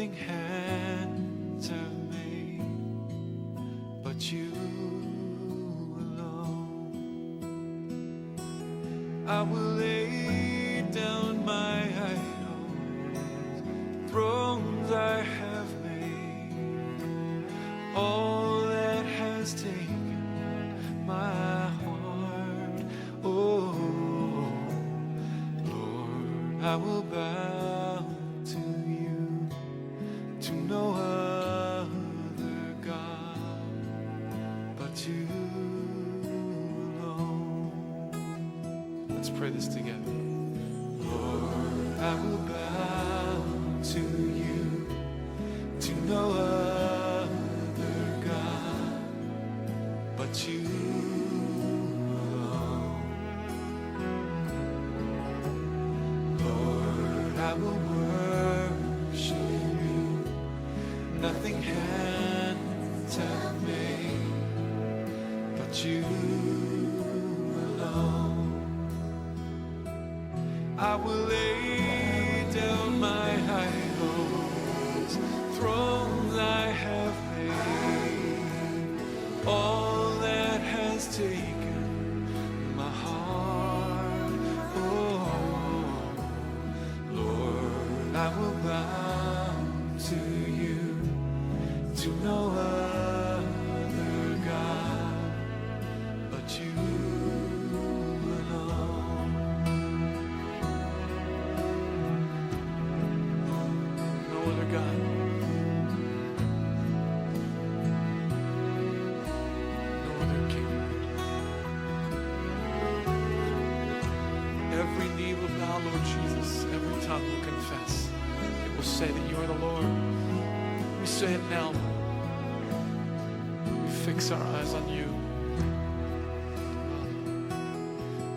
nothing hands have made but you alone. I will lay down my idols, thrones I have made, all that has taken my heart. Oh Lord, I will bow to you, to no other God but you alone. Let's pray this together. Lord, I will bow to you, to no other God but you alone. Lord, I will worship you, nothing hands have made but you alone. I will lay down my idols, thrones I have made, all that has taken my heart. Oh Lord, I will bow to you, to no other God but you alone. No other God. No other King. Every knee will bow, Lord Jesus. Every tongue will confess. It will say that you are the Lord. We say it now, Lord. We fix our eyes on you.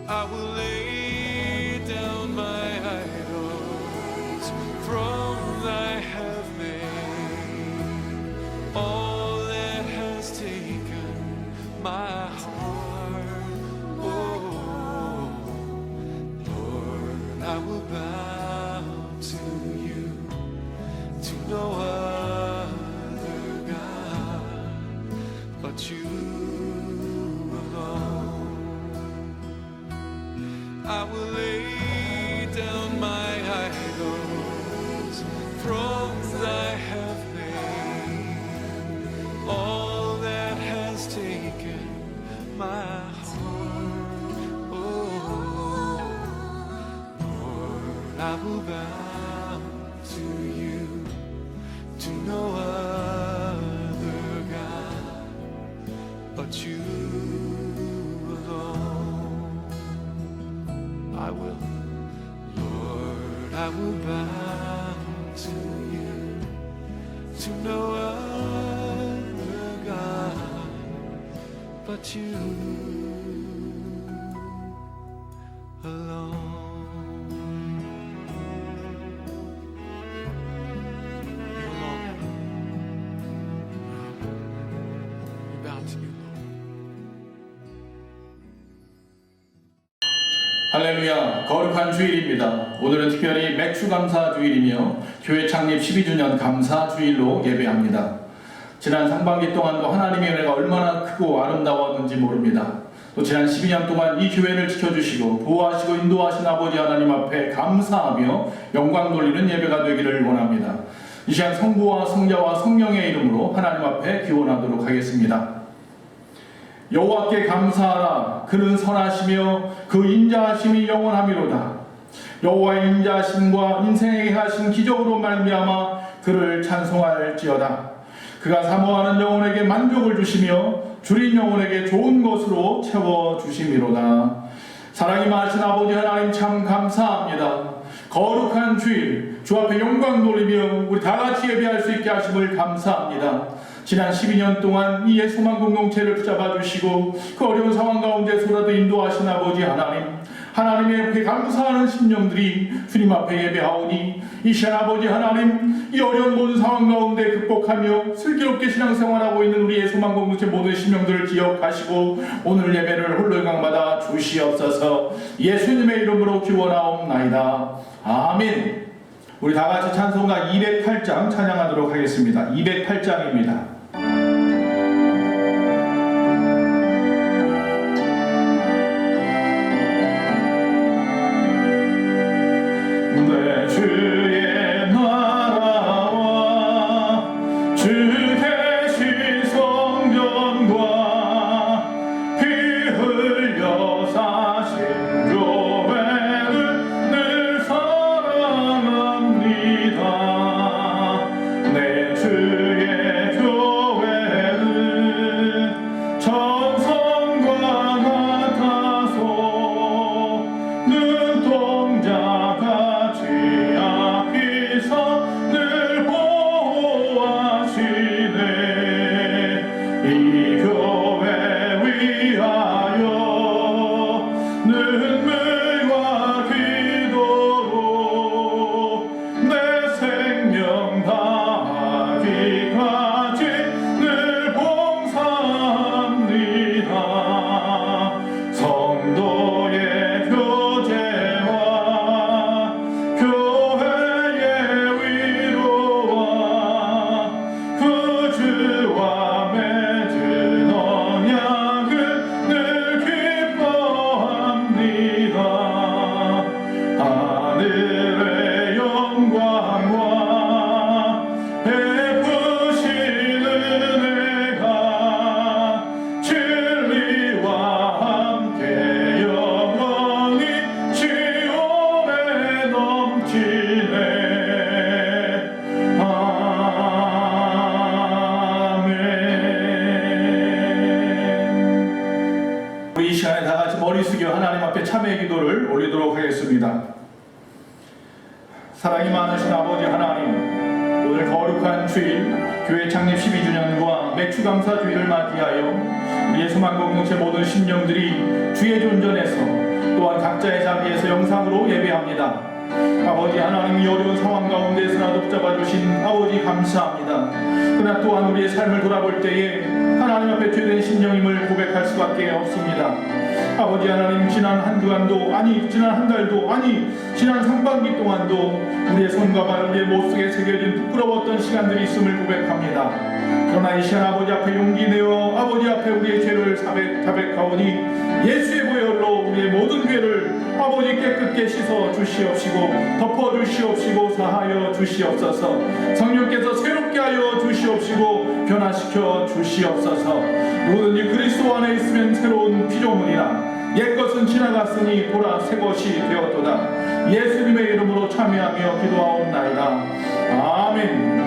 I will lay down my idols, thrones I have made, all that has taken my heart. Oh Lord, I will bow to you, to no other God but you alone. I will lay down my idols, thrones I have made, all that has taken my heart. Oh Lord, I will bow to you, to no other God but you alone. I will, Lord, I will bow to you, to no other God but you alone. You alone. We bow to you, Lord. 할렐루야, 거룩한 주일입니다. 오늘은 특별히 맥주감사 주일이며 교회 창립 12주년 감사 주일로 예배합니다. 지난 상반기 동안도 하나님의 은혜가 얼마나 크고 아름다웠는지 모릅니다. 또 지난 12년 동안 이 교회를 지켜주시고 보호하시고 인도하신 아버지 하나님 앞에 감사하며 영광 돌리는 예배가 되기를 원합니다. 이 시간 성부와 성자와 성령의 이름으로 하나님 앞에 기원하도록 하겠습니다. 여호와께 감사하라. 그는 선하시며 그 인자하심이 영원하미로다. 여호와의 인자하심과 인생에게 하신 기적으로 말미암아 그를 찬송할지어다. 그가 사모하는 영혼에게 만족을 주시며 줄인 영혼에게 좋은 것으로 채워주심이로다. 사랑이 많으신 아버지 하나님 참 감사합니다. 거룩한 주일 주 앞에 영광 돌리며 우리 다같이 예배할 수 있게 하심을 감사합니다. 지난 12년 동안 이 예수만 공동체를 붙잡아 주시고 그 어려운 상황 가운데서라도 인도하신 아버지 하나님의 앞에 감사하는 심령들이 주님 앞에 예배하오니 이 시간 아버지 하나님 이 어려운 모든 상황 가운데 극복하며 슬기롭게 신앙생활하고 있는 우리 예수만 공동체 모든 심령들을 기억하시고 오늘 예배를 홀로 영광받아 주시옵소서. 예수님의 이름으로 기원하옵나이다. 아멘. 우리 다 같이 찬송가 208장 찬양하도록 하겠습니다. 208장입니다. 내 주의 나라와 주 계신 성전과 피 흘려 사신 교회를 늘 사랑합니다. 내 주의 교회는 천성과 같아서 눈동자같이 앞에서 늘 보호하시네. 이 교회 위하여 눈물과 기도로 내 생명 다하기까지 늘 봉사합니다. 성도의 교제와 교회의 위로와 구주와 맺은 언약을 늘 기뻐합니다. 하늘의 영광과 베푸신 은혜가 진리와 함께 영원히 시온에 넘치네. 아멘. 우리 이 시간에 다 같이 머리 숙여 하나님 앞에 참회 기도를 올리도록 하겠습니다. 사랑이 많으신 아버지 하나님, 오늘 거룩한 주일 교회 창립 12주년과 맥주감사 주일을 맞이하여 우리의 소망 공동체 모든 심령들이 주의 존전에서 또한 각자의 자리에서 영상으로 예배합니다. 아버지 하나님, 이 어려운 상황 가운데서라도 붙잡아주신 아버지 감사합니다. 그러나 또한 우리의 삶을 돌아볼 때에 하나님 앞에 죄된 심령임을 고백할 수밖에 없습니다. 아버지 하나님, 지난 한 주간도 아니 지난 한 달도 아니 지난 상반기 동안도 우리의 손과 발 우리의 못속에 새겨진 부끄러웠던 시간들이 있음을 고백합니다. 그러나 이 시간 아버지 앞에 용기 내어 아버지 앞에 우리의 죄를 자백하오니 예수의 보혈로 우리의 모든 죄를 아버지 깨끗게 씻어 주시옵시고 덮어 주시옵시고 사하여 주시옵소서. 성령께서 새롭게 하여 주시옵시고 변화시켜 주시옵소서. 누구든지 그리스도 안에 있으면 새로운 피조물이라 옛것은 지나갔으니 보라 새것이 되었도다. 예수님의 이름으로 참여하며 기도하옵나이다. 아멘.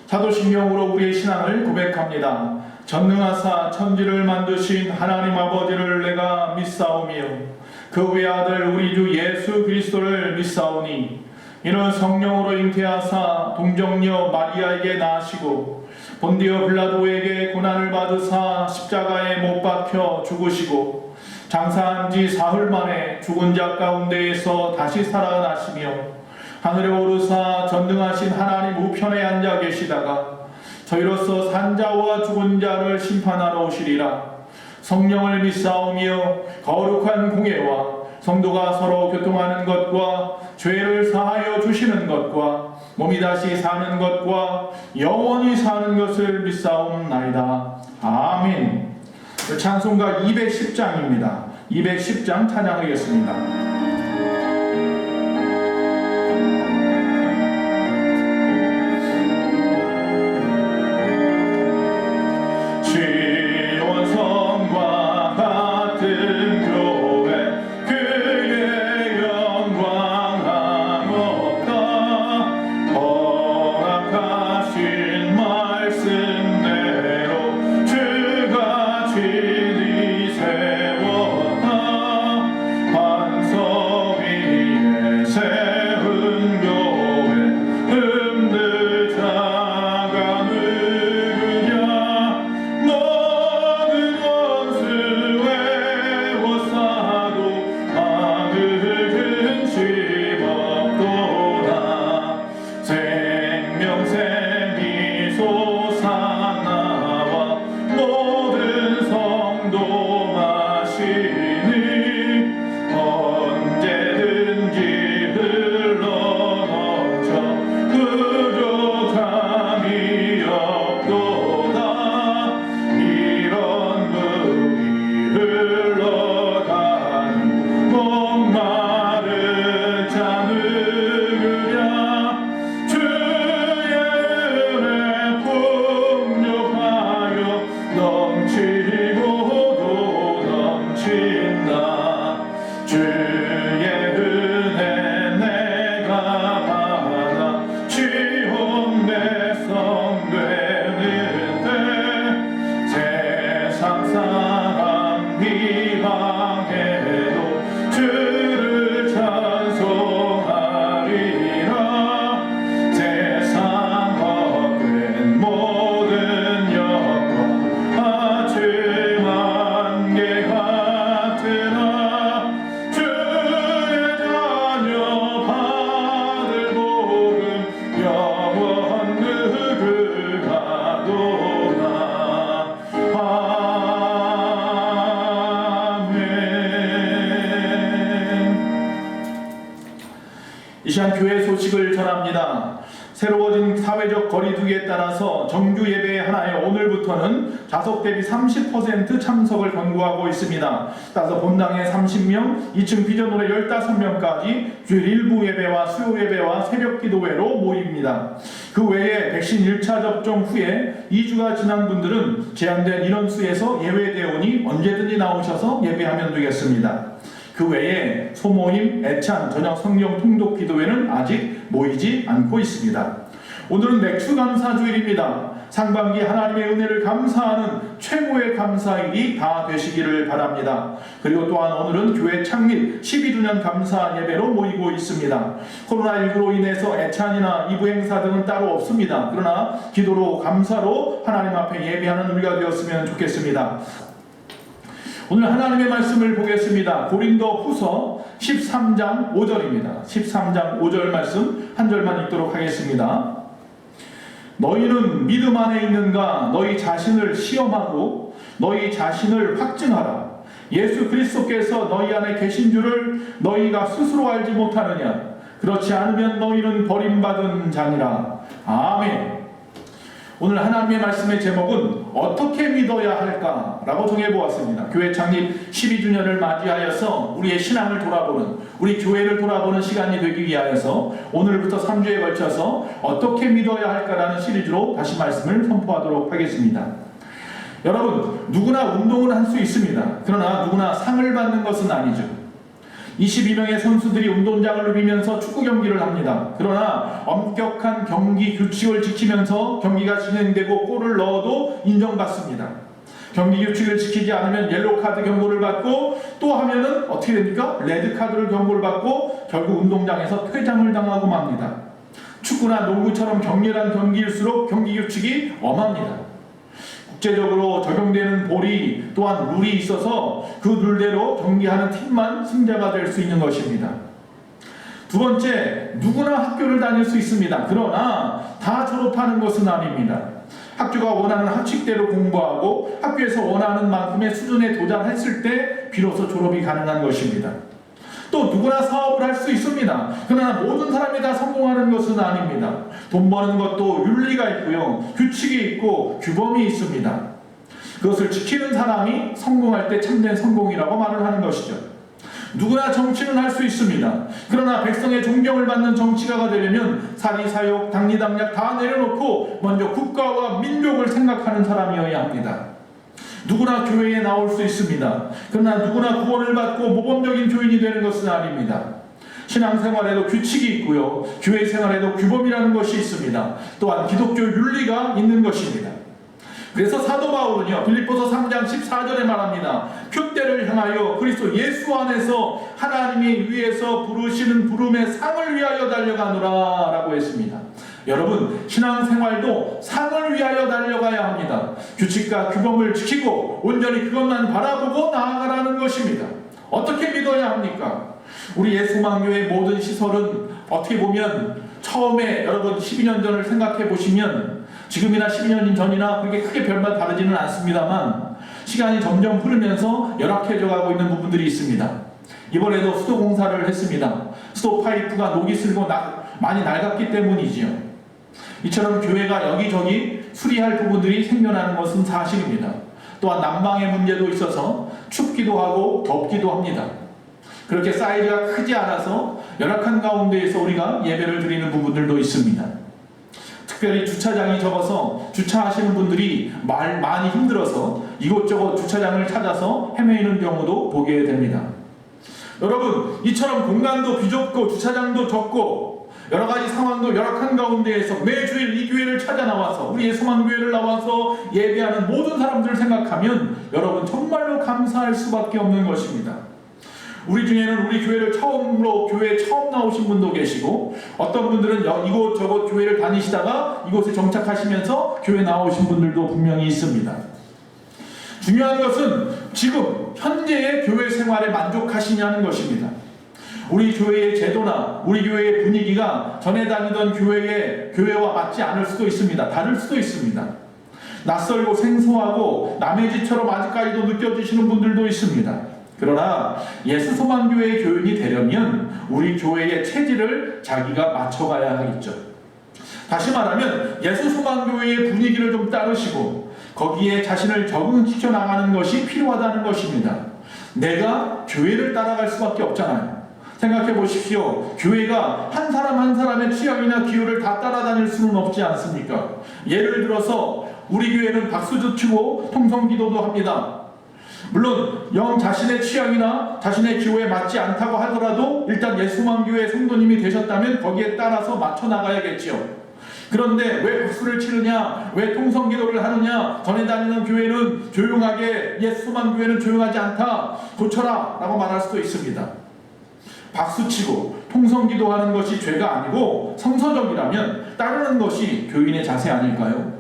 자도신경으로 우리의 신앙을 고백합니다. 전능하사 천지를 만드신 하나님 아버지를 내가 믿사오며 그 외아들 우리 주 예수 그리스도를 믿사오니 이는 성령으로 잉태하사 동정녀 마리아에게 나시고 본디오 빌라도에게 고난을 받으사 십자가에 못 박혀 죽으시고 장사한 지 사흘 만에 죽은 자 가운데에서 다시 살아나시며 하늘에 오르사 전능하신 하나님 우편에 앉아 계시다가 저희로서 산자와 죽은 자를 심판하러 오시리라. 성령을 믿사오며 거룩한 공예와 성도가 서로 교통하는 것과 죄를 사하여 주시는 것과 몸이 다시 사는 것과 영원히 사는 것을 믿사옵나이다. 아멘. 찬송가 210장입니다. 210장 찬양하겠습니다. 진리 세웠다 반석 시간 교회 소식을 전합니다. 새로워진 사회적 거리두기에 따라서 정규 예배 하나에 오늘부터는 좌석 대비 30% 참석을 권고하고 있습니다. 따라서 본당에 30명, 2층 비전홀에 15명까지 주일 일부 예배와 수요 예배와 새벽 기도회로 모입니다. 그 외에 백신 1차 접종 후에 2주가 지난 분들은 제한된 인원수에서 예외대원이 언제든지 나오셔서 예배하면 되겠습니다. 그 외에 소모임, 애찬, 저녁 성경 통독 기도회는 아직 모이지 않고 있습니다. 오늘은 맥추감사주일입니다. 상반기 하나님의 은혜를 감사하는 최고의 감사일이 다 되시기를 바랍니다. 그리고 또한 오늘은 교회 창립 12주년 감사 예배로 모이고 있습니다. 코로나19로 인해서 애찬이나 이부 행사 등은 따로 없습니다. 그러나 기도로 감사로 하나님 앞에 예배하는 우리가 되었으면 좋겠습니다. 오늘 하나님의 말씀을 보겠습니다. 고린도 후서 13장 5절입니다. 13장 5절 말씀 한 절만 읽도록 하겠습니다. 너희는 믿음 안에 있는가? 너희 자신을 시험하고 너희 자신을 확증하라. 예수 그리스도께서 너희 안에 계신 줄을 너희가 스스로 알지 못하느냐? 그렇지 않으면 너희는 버림받은 자니라. 아멘. 오늘 하나님의 말씀의 제목은 어떻게 믿어야 할까라고 정해보았습니다. 교회 창립 12주년을 맞이하여서 우리의 신앙을 돌아보는, 우리 교회를 돌아보는 시간이 되기 위하여서 오늘부터 3주에 걸쳐서 어떻게 믿어야 할까라는 시리즈로 다시 말씀을 선포하도록 하겠습니다. 여러분, 누구나 운동을 할 수 있습니다. 그러나 누구나 상을 받는 것은 아니죠. 22명의 선수들이 운동장을 누비면서 축구 경기를 합니다. 그러나 엄격한 경기 규칙을 지키면서 경기가 진행되고 골을 넣어도 인정받습니다. 경기 규칙을 지키지 않으면 옐로카드 경고를 받고 또 하면은 어떻게 됩니까? 레드카드를 경고를 받고 결국 운동장에서 퇴장을 당하고 맙니다. 축구나 농구처럼 격렬한 경기일수록 경기 규칙이 엄합니다. 국제적으로 적용되는 볼이 또한 룰이 있어서 그 룰대로 경기하는 팀만 승자가 될 수 있는 것입니다. 두 번째, 누구나 학교를 다닐 수 있습니다. 그러나 다 졸업하는 것은 아닙니다. 학교가 원하는 학칙대로 공부하고 학교에서 원하는 만큼의 수준에 도달했을 때 비로소 졸업이 가능한 것입니다. 또 누구나 사업을 할 수 있습니다. 그러나 모든 사람이 다 성공하는 것은 아닙니다. 돈 버는 것도 윤리가 있고요, 규칙이 있고 규범이 있습니다. 그것을 지키는 사람이 성공할 때 참된 성공이라고 말을 하는 것이죠. 누구나 정치는 할 수 있습니다. 그러나 백성의 존경을 받는 정치가가 되려면 사리사욕, 당리당략 다 내려놓고 먼저 국가와 민족을 생각하는 사람이어야 합니다. 누구나 교회에 나올 수 있습니다. 그러나 누구나 구원을 받고 모범적인 교인이 되는 것은 아닙니다. 신앙생활에도 규칙이 있고요, 교회 생활에도 규범이라는 것이 있습니다. 또한 기독교 윤리가 있는 것입니다. 그래서 사도 바울은요, 빌립보서 3장 14절에 말합니다. 표대를 향하여 그리스도 예수 안에서 하나님이 위에서 부르시는 부름의 상을 위하여 달려가노라 라고 했습니다. 여러분, 신앙생활도 상을 위하여 달려가야 합니다. 규칙과 규범을 지키고 온전히 그것만 바라보고 나아가라는 것입니다. 어떻게 믿어야 합니까? 우리 예수만교회 모든 시설은 어떻게 보면 처음에 여러분 12년 전을 생각해 보시면 지금이나 12년 전이나 그렇게 크게 별반 다르지는 않습니다만 시간이 점점 흐르면서 열악해져 가고 있는 부분들이 있습니다. 이번에도 수도 공사를 했습니다. 수도 파이프가 녹이 슬고 많이 낡았기 때문이지요. 이처럼 교회가 여기저기 수리할 부분들이 생겨나는 것은 사실입니다. 또한 난방의 문제도 있어서 춥기도 하고 덥기도 합니다. 그렇게 사이즈가 크지 않아서 열악한 가운데에서 우리가 예배를 드리는 부분들도 있습니다. 특별히 주차장이 적어서 주차하시는 분들이 많이 힘들어서 이곳저곳 주차장을 찾아서 헤매이는 경우도 보게 됩니다. 여러분, 이처럼 공간도 비좁고 주차장도 적고 여러 가지 상황도 열악한 가운데에서 매주일 이 교회를 찾아 나와서 우리 예수만교회를 나와서 예배하는 모든 사람들을 생각하면 여러분 정말로 감사할 수밖에 없는 것입니다. 우리 중에는 우리 교회를 처음으로 교회에 처음 나오신 분도 계시고 어떤 분들은 이곳저곳 교회를 다니시다가 이곳에 정착하시면서 교회 나오신 분들도 분명히 있습니다. 중요한 것은 지금 현재의 교회 생활에 만족하시냐는 것입니다. 우리 교회의 제도나 우리 교회의 분위기가 전에 다니던 교회와 맞지 않을 수도 있습니다. 다를 수도 있습니다. 낯설고 생소하고 남의 집처럼 아직까지도 느껴지시는 분들도 있습니다. 그러나 예수 소망교회의 교인이 되려면 우리 교회의 체질을 자기가 맞춰가야 하겠죠. 다시 말하면 예수 소망교회의 분위기를 좀 따르시고 거기에 자신을 적응시켜 나가는 것이 필요하다는 것입니다. 내가 교회를 따라갈 수밖에 없잖아요. 생각해 보십시오. 교회가 한 사람 한 사람의 취향이나 기호를 다 따라다닐 수는 없지 않습니까? 예를 들어서 우리 교회는 박수도 치고 통성기도도 합니다. 물론 영 자신의 취향이나 자신의 기호에 맞지 않다고 하더라도 일단 예수만교회 성도님이 되셨다면 거기에 따라서 맞춰 나가야겠지요. 그런데 왜 박수를 치느냐, 왜 통성기도를 하느냐, 전에 다니는 교회는 조용하게, 예수만교회는 조용하지 않다, 고쳐라 라고 말할 수도 있습니다. 박수치고 통성기도하는 것이 죄가 아니고 성서적이라면 따르는 것이 교인의 자세 아닐까요?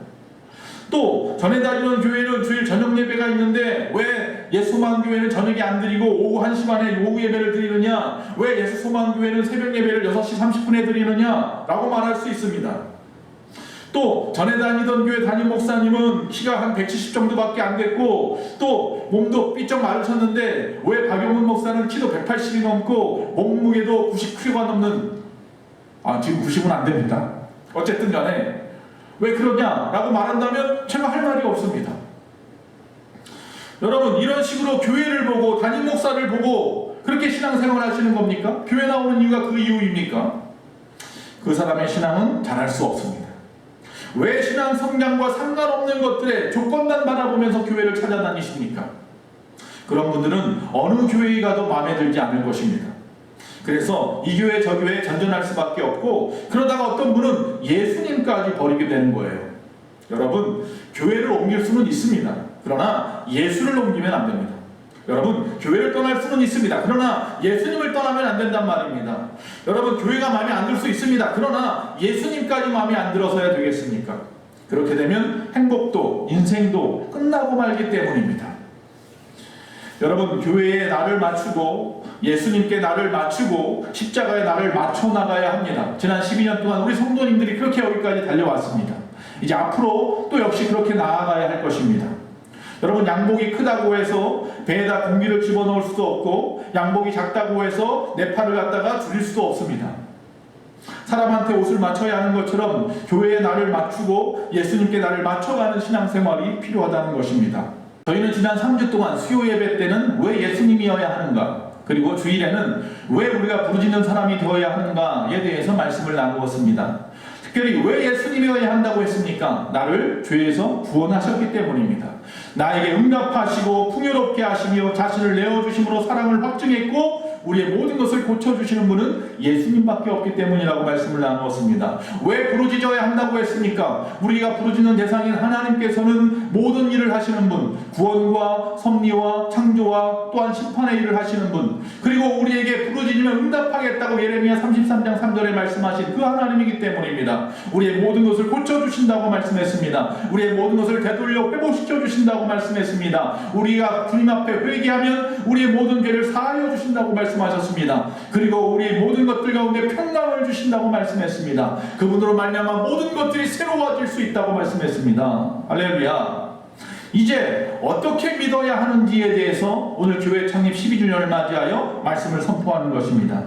또 전에 다니는 교회는 주일 저녁 예배가 있는데 왜 예수소망교회는 저녁에 안 드리고 오후 1시 반에 오후 예배를 드리느냐, 왜 예수소망교회는 새벽 예배를 6시 30분에 드리느냐 라고 말할 수 있습니다. 또 전에 다니던 교회 담임 목사님은 키가 한 170 정도밖에 안 됐고 또 몸도 삐쩍 마르셨는데 왜 박용훈 목사는 키도 180이 넘고 몸무게도 90kg가 넘는, 지금 90은 안 됩니다. 어쨌든 간에 왜 그러냐라고 말한다면 제가 할 말이 없습니다. 여러분, 이런 식으로 교회를 보고 담임 목사를 보고 그렇게 신앙생활 하시는 겁니까? 교회 나오는 이유가 그 이유입니까? 그 사람의 신앙은 잘할 수 없습니다. 왜 신앙 성장과 상관없는 것들에 조건만 바라보면서 교회를 찾아다니십니까? 그런 분들은 어느 교회에 가도 마음에 들지 않을 것입니다. 그래서 이 교회 저 교회에 전전할 수밖에 없고 그러다가 어떤 분은 예수님까지 버리게 되는 거예요. 여러분, 교회를 옮길 수는 있습니다. 그러나 예수를 옮기면 안 됩니다. 여러분, 교회를 떠날 수는 있습니다. 그러나 예수님을 떠나면 안 된단 말입니다. 여러분, 교회가 마음에 안 들 수 있습니다. 그러나 예수님까지 마음에 안 들어서야 되겠습니까? 그렇게 되면 행복도 인생도 끝나고 말기 때문입니다. 여러분, 교회에 나를 맞추고 예수님께 나를 맞추고 십자가에 나를 맞춰 나가야 합니다. 지난 12년 동안 우리 성도님들이 그렇게 여기까지 달려왔습니다. 이제 앞으로 또 역시 그렇게 나아가야 할 것입니다. 여러분, 양복이 크다고 해서 배에다 공기를 집어넣을 수도 없고 양복이 작다고 해서 내 팔을 갖다가 줄일 수도 없습니다. 사람한테 옷을 맞춰야 하는 것처럼 교회에 나를 맞추고 예수님께 나를 맞춰가는 신앙생활이 필요하다는 것입니다. 저희는 지난 3주 동안 수요 예배 때는 왜 예수님이어야 하는가, 그리고 주일에는 왜 우리가 부르짖는 사람이 되어야 하는가에 대해서 말씀을 나누었습니다. 특별히 왜 예수님이어야 한다고 했습니까? 나를 죄에서 구원하셨기 때문입니다. 나에게 응답하시고 풍요롭게 하시며 자신을 내어주심으로 사랑을 확증했고 우리의 모든 것을 고쳐주시는 분은 예수님밖에 없기 때문이라고 말씀을 나누었습니다. 왜 부르짖어야 한다고 했습니까? 우리가 부르짖는 대상인 하나님께서는 모든 일을 하시는 분, 구원과 섭리와 창조와 또한 심판의 일을 하시는 분, 그리고 우리에게 부르짖으면 응답하겠다고 예레미야 33장 3절에 말씀하신 그 하나님이기 때문입니다. 우리의 모든 것을 고쳐주신다고 말씀했습니다. 우리의 모든 것을 되돌려 회복시켜 주신다고 말씀했습니다. 우리가 주님 앞에 회개하면 우리의 모든 죄를 사하여 주신다고 말씀하셨습니다. 그리고 우리의 모든 것들 가운데 평강을 주신다고 말씀했습니다. 그분으로 말미암아 모든 것들이 새로워질 수 있다고 말씀했습니다. 할렐루야. 이제 어떻게 믿어야 하는지에 대해서 오늘 교회 창립 12주년을 맞이하여 말씀을 선포하는 것입니다.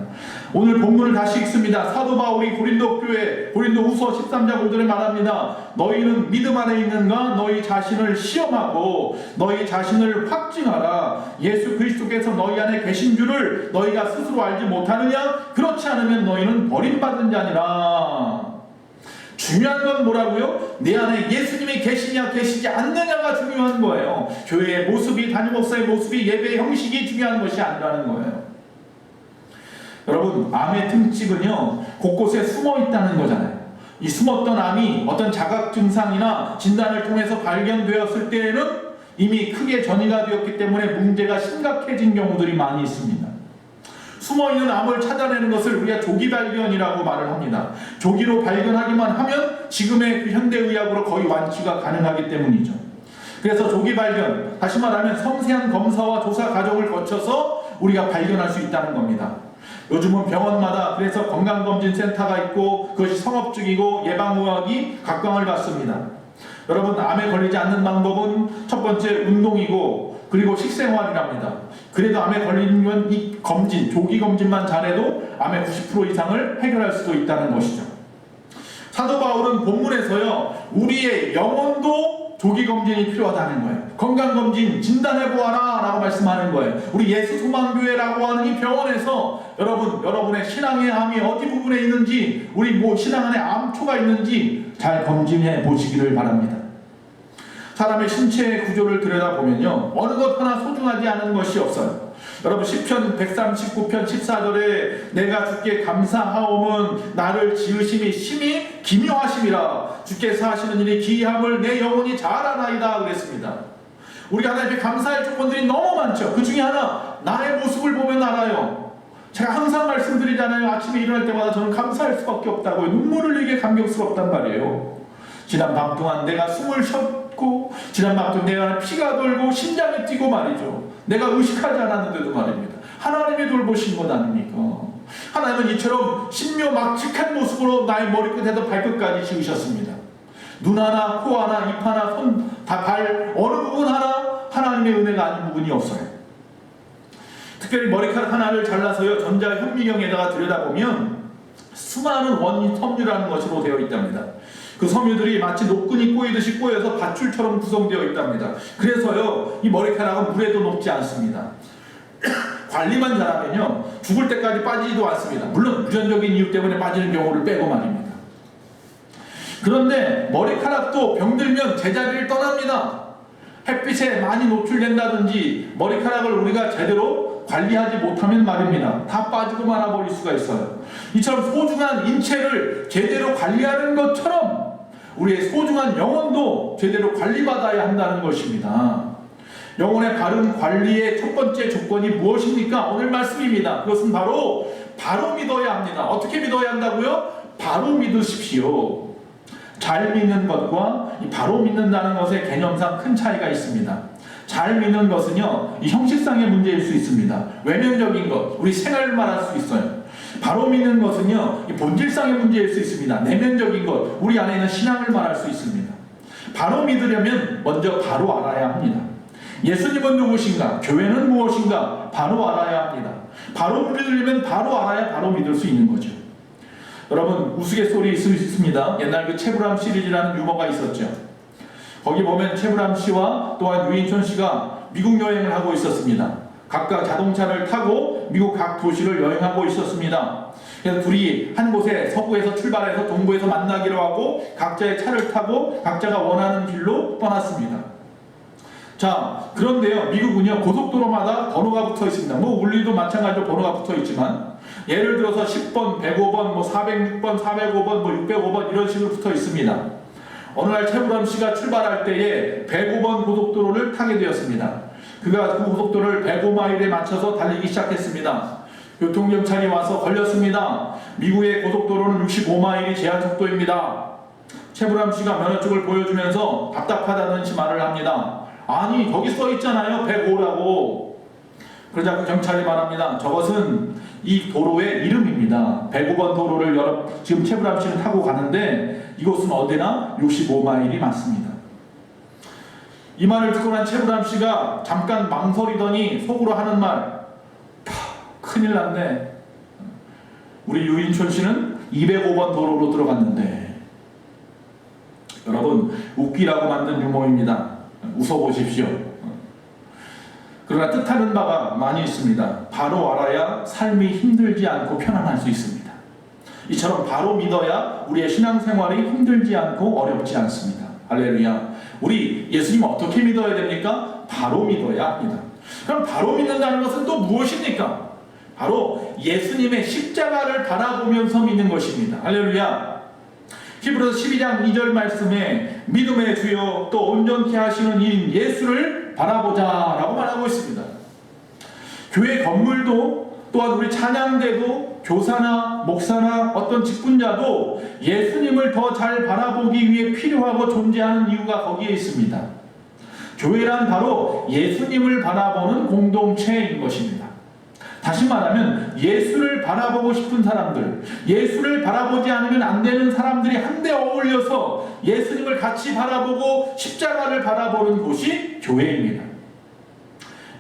오늘 본문을 다시 읽습니다. 사도 바울이 고린도 교회 고린도후서 13장 5절에 말합니다. 너희는 믿음 안에 있는가? 너희 자신을 시험하고 너희 자신을 확증하라. 예수 그리스도께서 너희 안에 계신 줄을 너희가 스스로 알지 못하느냐? 그렇지 않으면 너희는 버림받은 자니라. 중요한 건 뭐라고요? 내 안에 예수님이 계시냐 계시지 않느냐가 중요한 거예요. 교회의 모습이, 담임 목사의 모습이, 예배의 형식이 중요한 것이 아니라는 거예요. 여러분, 암의 특징은요 곳곳에 숨어 있다는 거잖아요. 이 숨었던 암이 어떤 자각 증상이나 진단을 통해서 발견되었을 때에는 이미 크게 전이가 되었기 때문에 문제가 심각해진 경우들이 많이 있습니다. 숨어있는 암을 찾아내는 것을 우리가 조기 발견이라고 말을 합니다. 조기로 발견하기만 하면 지금의 그 현대의학으로 거의 완치가 가능하기 때문이죠. 그래서 조기 발견, 다시 말하면 섬세한 검사와 조사 과정을 거쳐서 우리가 발견할 수 있다는 겁니다. 요즘은 병원마다 그래서 건강검진센터가 있고 그것이 상업적이고 예방의학이 각광을 받습니다. 여러분, 암에 걸리지 않는 방법은 첫 번째 운동이고 그리고 식생활이랍니다. 그래도 암에 걸리면 이 검진, 조기 검진만 잘해도 암의 90% 이상을 해결할 수도 있다는 것이죠. 사도 바울은 본문에서요, 우리의 영혼도 조기 검진이 필요하다는 거예요. 건강검진 진단해보아라 라고 말씀하는 거예요. 우리 예수소망교회라고 하는 이 병원에서 여러분의 신앙의 암이 어디 부분에 있는지, 우리 신앙 안에 암초가 있는지 잘 검진해 보시기를 바랍니다. 사람의 신체의 구조를 들여다보면요, 어느 것 하나 소중하지 않은 것이 없어요. 여러분, 시편 139편 14절에 내가 주께 감사하오면 나를 지으심이 심히 기묘하심이라 주께서 하시는 일이 기이함을 내 영혼이 잘 아나이다 그랬습니다. 우리가 하나님께 감사할 조건들이 너무 많죠. 그 중에 하나, 나의 모습을 보면 알아요. 제가 항상 말씀드리잖아요. 아침에 일어날 때마다 저는 감사할 수밖에 없다고요. 눈물을 흘리게 감격스럽단 말이에요. 지난 밤 동안 내가 숨을 쉬었고, 지난 밤 동안 내가 피가 돌고 심장이 뛰고 말이죠. 내가 의식하지 않았는데도 말입니다. 하나님이 돌보신 것 아닙니까? 하나님은 이처럼 신묘막측한 모습으로 나의 머리끝에서 발끝까지 지으셨습니다. 눈 하나, 코 하나, 입 하나, 손, 발 어느 부분 하나 하나님의 은혜가 아닌 부분이 없어요. 특별히 머리카락 하나를 잘라서요, 전자현미경에다가 들여다보면 수많은 원인 섬유라는 것으로 되어 있답니다. 그 섬유들이 마치 노끈이 꼬이듯이 꼬여서 밧줄처럼 구성되어 있답니다. 그래서요, 이 머리카락은 물에도 녹지 않습니다. 관리만 잘하면요, 죽을 때까지 빠지지도 않습니다. 물론 유전적인 이유 때문에 빠지는 경우를 빼고 말입니다. 그런데 머리카락도 병들면 제자리를 떠납니다. 햇빛에 많이 노출된다든지 머리카락을 우리가 제대로 관리하지 못하면 말입니다, 다 빠지고 말아버릴 수가 있어요. 이처럼 소중한 인체를 제대로 관리하는 것처럼 우리의 소중한 영혼도 제대로 관리받아야 한다는 것입니다. 영혼의 바른 관리의 첫 번째 조건이 무엇입니까? 오늘 말씀입니다. 그것은 바로 믿어야 합니다. 어떻게 믿어야 한다고요? 바로 믿으십시오. 잘 믿는 것과 바로 믿는다는 것의 개념상 큰 차이가 있습니다. 잘 믿는 것은요, 이 형식상의 문제일 수 있습니다. 외면적인 것, 우리 생활을 말할 수 있어요. 바로 믿는 것은요, 이 본질상의 문제일 수 있습니다. 내면적인 것, 우리 안에 있는 신앙을 말할 수 있습니다. 바로 믿으려면 먼저 바로 알아야 합니다. 예수님은 누구신가? 교회는 무엇인가? 바로 알아야 합니다. 바로 믿으려면 바로 알아야 바로 믿을 수 있는 거죠. 여러분, 우스갯소리 있을 수 있습니다. 옛날 그 채브람 시리즈라는 유머가 있었죠. 거기 보면 채브람 씨와 또한 유인촌 씨가 미국 여행을 하고 있었습니다. 각각 자동차를 타고 미국 각 도시를 여행하고 있었습니다. 그래서 둘이 한 곳에 서부에서 출발해서 동부에서 만나기로 하고 각자의 차를 타고 각자가 원하는 길로 떠났습니다. 자, 그런데요, 미국은요, 고속도로마다 번호가 붙어 있습니다. 우리도 마찬가지로 번호가 붙어 있지만, 예를 들어서 10번, 105번, 406번, 405번, 605번 이런 식으로 붙어 있습니다. 어느 날 채브람 씨가 출발할 때에 105번 고속도로를 타게 되었습니다. 그가 그 고속도로를 105마일에 맞춰서 달리기 시작했습니다. 교통경찰이 와서 걸렸습니다. 미국의 고속도로는 65마일이 제한 속도입니다. 채브람 씨가 면허증을 보여주면서 답답하다는 말을 합니다. 아니, 거기 써 있잖아요, 105라고. 그러자 그 경찰이 말합니다. 저것은 이 도로의 이름입니다. 105번 도로를 지금 채브람 씨는 타고 가는데 이곳은 어디나 65마일이 맞습니다. 이 말을 듣고 난 채브람 씨가 잠깐 망설이더니 속으로 하는 말, 큰일 났네. 우리 유인촌 씨는 205번 도로로 들어갔는데. 여러분, 웃기라고 만든 유머입니다. 웃어보십시오. 그러나 뜻하는 바가 많이 있습니다. 바로 알아야 삶이 힘들지 않고 편안할 수 있습니다. 이처럼 바로 믿어야 우리의 신앙생활이 힘들지 않고 어렵지 않습니다. 할렐루야. 우리 예수님 어떻게 믿어야 됩니까? 바로 믿어야 합니다. 그럼 바로 믿는다는 것은 또 무엇입니까? 바로 예수님의 십자가를 바라보면서 믿는 것입니다. 할렐루야. 히브리서 12장 2절 말씀에 믿음의 주요 또 온전케 하시는 이인 예수를 바라보자 라고 말하고 있습니다. 교회 건물도 또한 우리 찬양대도 교사나 목사나 어떤 직분자도 예수님을 더 잘 바라보기 위해 필요하고 존재하는 이유가 거기에 있습니다. 교회란 바로 예수님을 바라보는 공동체인 것입니다. 다시 말하면 예수를 바라보고 싶은 사람들, 예수를 바라보지 않으면 안 되는 사람들이 한데 어울려서 예수님을 같이 바라보고 십자가를 바라보는 곳이 교회입니다.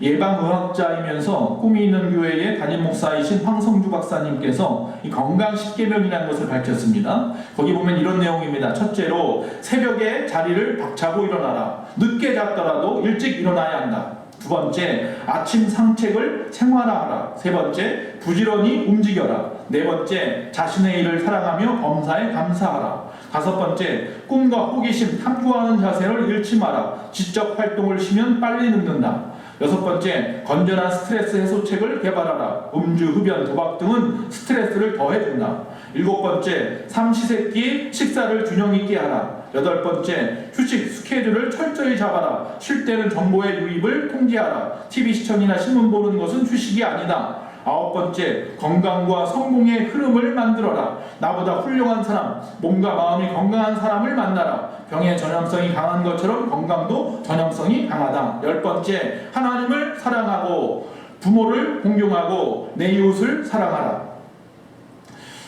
예방의학자이면서 꿈이 있는 교회의 담임 목사이신 황성주 박사님께서 이 건강 10계명이라는 것을 밝혔습니다. 거기 보면 이런 내용입니다. 첫째로 새벽에 자리를 박차고 일어나라. 늦게 잤더라도 일찍 일어나야 한다. 두 번째, 아침 산책을 생활화하라. 세 번째, 부지런히 움직여라. 네 번째, 자신의 일을 사랑하며 범사에 감사하라. 다섯 번째, 꿈과 호기심, 탐구하는 자세를 잃지 마라. 지적 활동을 쉬면 빨리 늙는다. 여섯 번째, 건전한 스트레스 해소책을 개발하라. 음주, 흡연, 도박 등은 스트레스를 더해준다. 일곱 번째, 삼시세끼 식사를 균형 있게 하라. 여덟 번째, 휴식 스케줄을 철저히 잡아라. 쉴 때는 정보의 유입을 통제하라. TV 시청이나 신문 보는 것은 휴식이 아니다. 아홉 번째, 건강과 성공의 흐름을 만들어라. 나보다 훌륭한 사람, 몸과 마음이 건강한 사람을 만나라. 병의 전염성이 강한 것처럼 건강도 전염성이 강하다. 열 번째, 하나님을 사랑하고 부모를 공경하고 내 이웃을 사랑하라.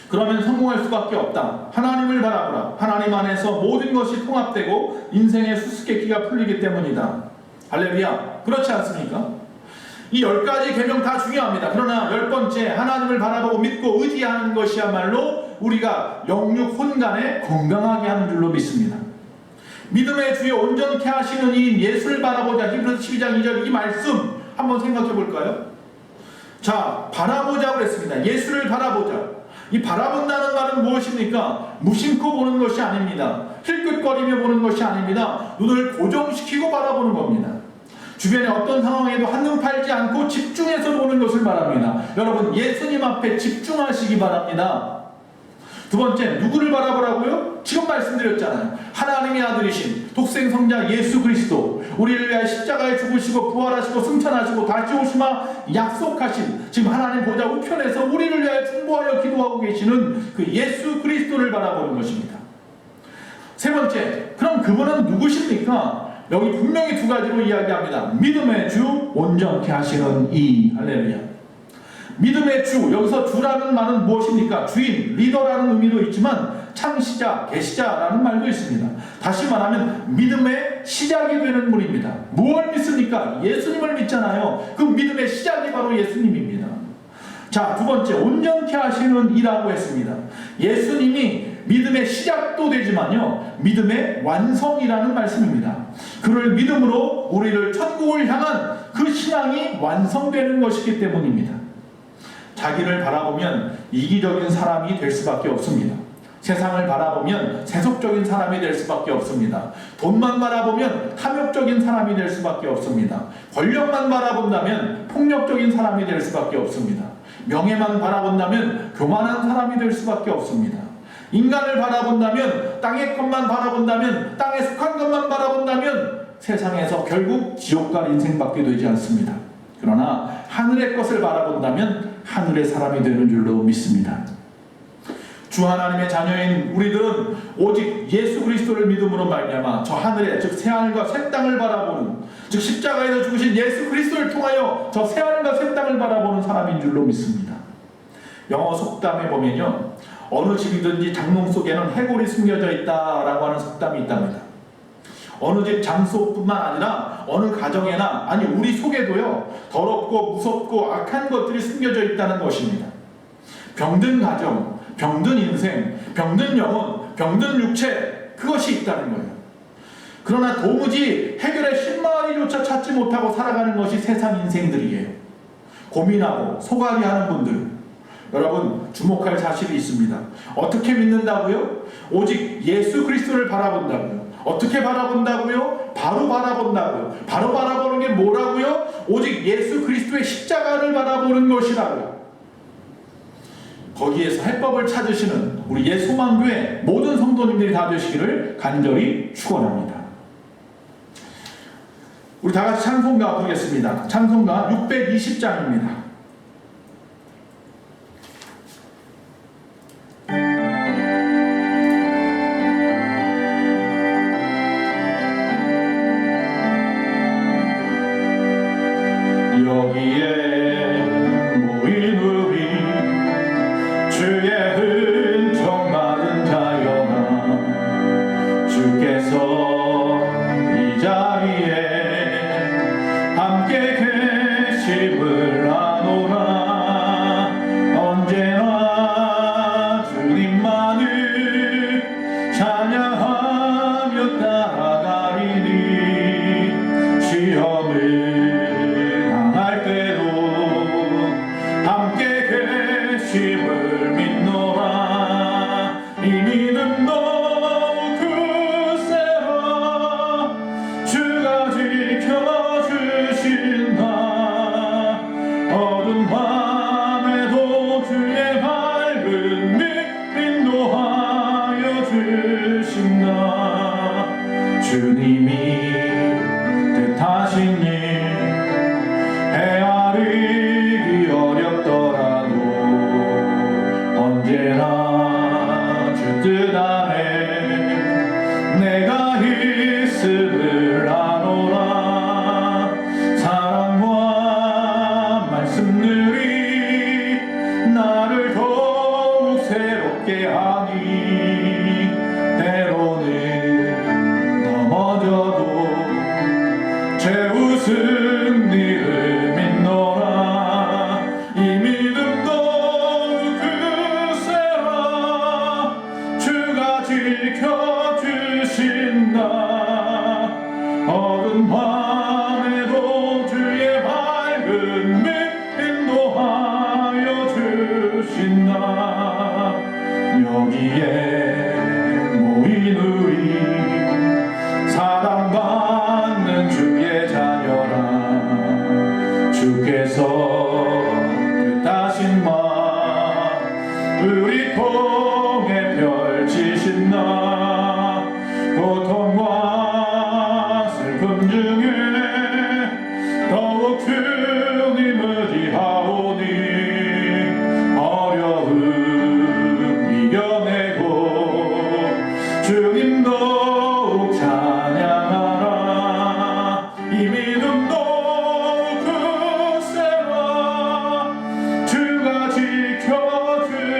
그러면 성공할 수밖에 없다. 하나님을 바라보라. 하나님 안에서 모든 것이 통합되고 인생의 수수께끼가 풀리기 때문이다. 할렐루야. 그렇지 않습니까? 이 10가지 계명 다 중요합니다. 그러나 10번째, 하나님을 바라보고 믿고 의지하는 것이야말로 우리가 영육 혼간에 건강하게 하는 줄로 믿습니다. 믿음의 주에 온전케 하시는 이 예수를 바라보자. 히브리서 12장 2절 이 말씀 한번 생각해 볼까요? 자, 바라보자 그랬습니다. 예수를 바라보자. 이 바라본다는 말은 무엇입니까? 무심코 보는 것이 아닙니다. 힐끗거리며 보는 것이 아닙니다. 눈을 고정시키고 바라보는 겁니다. 주변의 어떤 상황에도 한눈 팔지 않고 집중해서 보는 것을 말합니다. 여러분, 예수님 앞에 집중하시기 바랍니다. 두 번째, 누구를 바라보라고요? 지금 말씀드렸잖아요. 하나님의 아들이신 독생성자 예수 그리스도, 우리를 위하여 십자가에 죽으시고 부활하시고 승천하시고 다시 오시마 약속하신, 지금 하나님 보좌 우편에서 우리를 위하여 중보하여 기도하고 계시는 그 예수 그리스도를 바라보는 것입니다. 세 번째, 그럼 그분은 누구십니까? 여기 분명히 두 가지로 이야기합니다. 믿음의 주, 온전케 하시는 이. 할렐루야. 믿음의 주, 여기서 주라는 말은 무엇입니까? 주인, 리더라는 의미도 있지만 창시자, 계시자라는 말도 있습니다. 다시 말하면 믿음의 시작이 되는 분입니다. 무엇을 믿습니까? 예수님을 믿잖아요. 그 믿음의 시작이 바로 예수님입니다. 자, 두 번째, 온전케 하시는 이라고 했습니다. 예수님이 믿음의 시작도 되지만요, 믿음의 완성이라는 말씀입니다. 그를 믿음으로 우리를 천국을 향한 그 신앙이 완성되는 것이기 때문입니다. 자기를 바라보면 이기적인 사람이 될 수밖에 없습니다. 세상을 바라보면 세속적인 사람이 될 수밖에 없습니다. 돈만 바라보면 탐욕적인 사람이 될 수밖에 없습니다. 권력만 바라본다면 폭력적인 사람이 될 수밖에 없습니다. 명예만 바라본다면 교만한 사람이 될 수밖에 없습니다. 인간을 바라본다면, 땅의 것만 바라본다면, 땅에 속한 것만 바라본다면 세상에서 결국 지옥 갈 인생밖에 되지 않습니다. 그러나 하늘의 것을 바라본다면 하늘의 사람이 되는 줄로 믿습니다. 주 하나님의 자녀인 우리들은 오직 예수 그리스도를 믿음으로 말미암아 저 하늘에, 즉 새하늘과 새 땅을 바라보는, 즉 십자가에서 죽으신 예수 그리스도를 통하여 저 새하늘과 새 땅을 바라보는 사람인 줄로 믿습니다. 영어 속담에 보면요, 어느 집이든지 장롱 속에는 해골이 숨겨져 있다라고 하는 속담이 있답니다. 어느 집 장소뿐만 아니라 어느 가정에나, 아니 우리 속에도요, 더럽고 무섭고 악한 것들이 숨겨져 있다는 것입니다. 병든 가정, 병든 인생, 병든 영혼, 병든 육체, 그것이 있다는 거예요. 그러나 도무지 해결의 실마리조차 찾지 못하고 살아가는 것이 세상 인생들이에요. 고민하고 소갈이하는 분들, 여러분 주목할 사실이 있습니다. 어떻게 믿는다고요? 오직 예수 그리스도를 바라본다고요. 어떻게 바라본다고요? 바로 바라본다고요. 바로 바라보는 게 뭐라고요? 오직 예수 그리스도의 십자가를 바라보는 것이라고요. 거기에서 해법을 찾으시는 우리 예소망교회 모든 성도님들이 다 되시기를 간절히 축원합니다. 우리 다 같이 찬송가 부르겠습니다. 찬송가 620장입니다. 함께 어두운 밤에도 주의 밝은 빛 인도하여 주신다. 주님이 뜻하신 일 헤아리기 어렵더라도 언제나 주 뜻 안에 내가 있음을 아노라. 사랑과 말씀들이 나를 더욱 새롭게 하니 때로는 넘어져도 제 우승리를 믿노라. 이 믿음도 그세라. 주가 지켜주신다. 어두운 밤에도 주의 밝은 빛 인도하여 주신다. 여기에 모인 우리 사랑받는 주의 자녀라. 주께서 뜻하신 마 우리 통해 펼치신다. 고통과 슬픔 중에 더욱 주님 의지하오니 어려움 이겨내고 주님 더욱 찬양하라. 이 믿음도 굳세라. 주가 지켜주신다.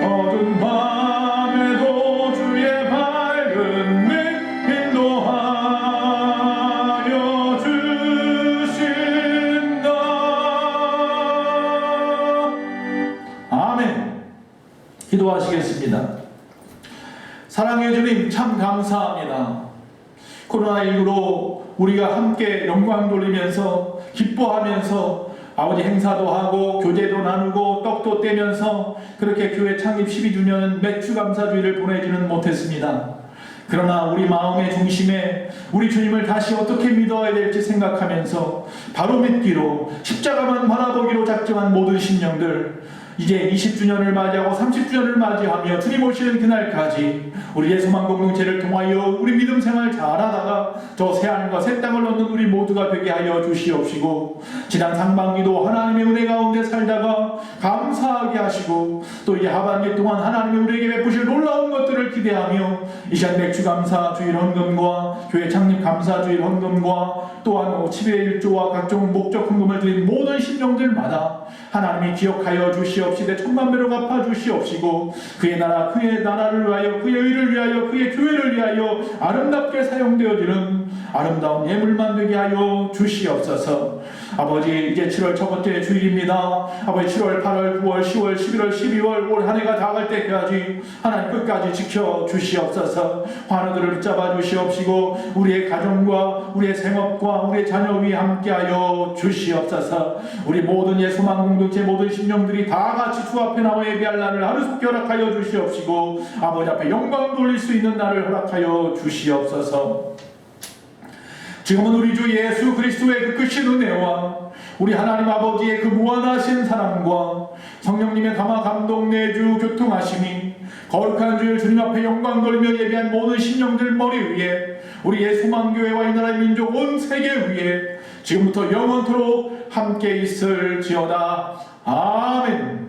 어두운 밤에도 주의 밝은 빛 인도하여 주신다. 아멘. 기도하시겠습니다. 사랑해 주님, 참 감사합니다. 코로나19로 우리가 함께 영광 돌리면서 기뻐하면서 아버지 행사도 하고 교제도 나누고 떡도 떼면서 그렇게 교회 창립 12주년 맥주 감사주의를 보내지는 못했습니다. 그러나 우리 마음의 중심에 우리 주님을 다시 어떻게 믿어야 될지 생각하면서 바로 믿기로 십자가만 바라보기로 작정한 모든 심령들, 이제 20주년을 맞이하고 30주년을 맞이하며 주님 오시는 그날까지 우리 예수만 공동체를 통하여 우리 믿음 생활 잘하다가 저 새하늘과 새 땅을 얻는 우리 모두가 되게 하여 주시옵시고, 지난 상반기도 하나님의 은혜 가운데 살다가 감사하게 하시고 또 이 하반기 동안 하나님의 우리에게 베푸실 놀라운 것들을 기대하며 이 시간 맥주 감사 주일 헌금과 교회 창립 감사 주일 헌금과 또한 10의 1조와 각종 목적 헌금을 드린 모든 심령들마다 하나님이 기억하여 주시옵시되 천만배로 갚아 주시옵시고, 그의 나라를 위하여, 그의 의를 위하여, 그의 교회를 위하여 아름답게 사용되어지는 아름다운 예물만 되게 하여 주시옵소서. 아버지, 이제 7월 첫 번째 주일입니다. 아버지, 7월, 8월, 9월, 10월, 11월, 12월 올 한 해가 다 갈 때까지 하나님 끝까지 지켜 주시옵소서. 환우들을 붙잡아 주시옵시고 우리의 가정과 우리의 생업과 우리의 자녀 위에 함께하여 주시옵소서. 우리 모든 예수만 공동체 모든 심령들이 다 같이 주 앞에 나와 예배할 날을 하루속히 허락하여 주시옵시고 아버지 앞에 영광 돌릴 수 있는 날을 허락하여 주시옵소서. 지금은 우리 주 예수 그리스도의 그 크신 은혜와 우리 하나님 아버지의 그 무한하신 사랑과 성령님의 감화 감동 내주 교통하심이 거룩한 주일 주님 앞에 영광 돌리며 예배한 모든 심령들 머리 위에 우리 예수만교회와 이 나라의 민족 온 세계 위에 지금부터 영원토록 함께 있을지어다. 아멘.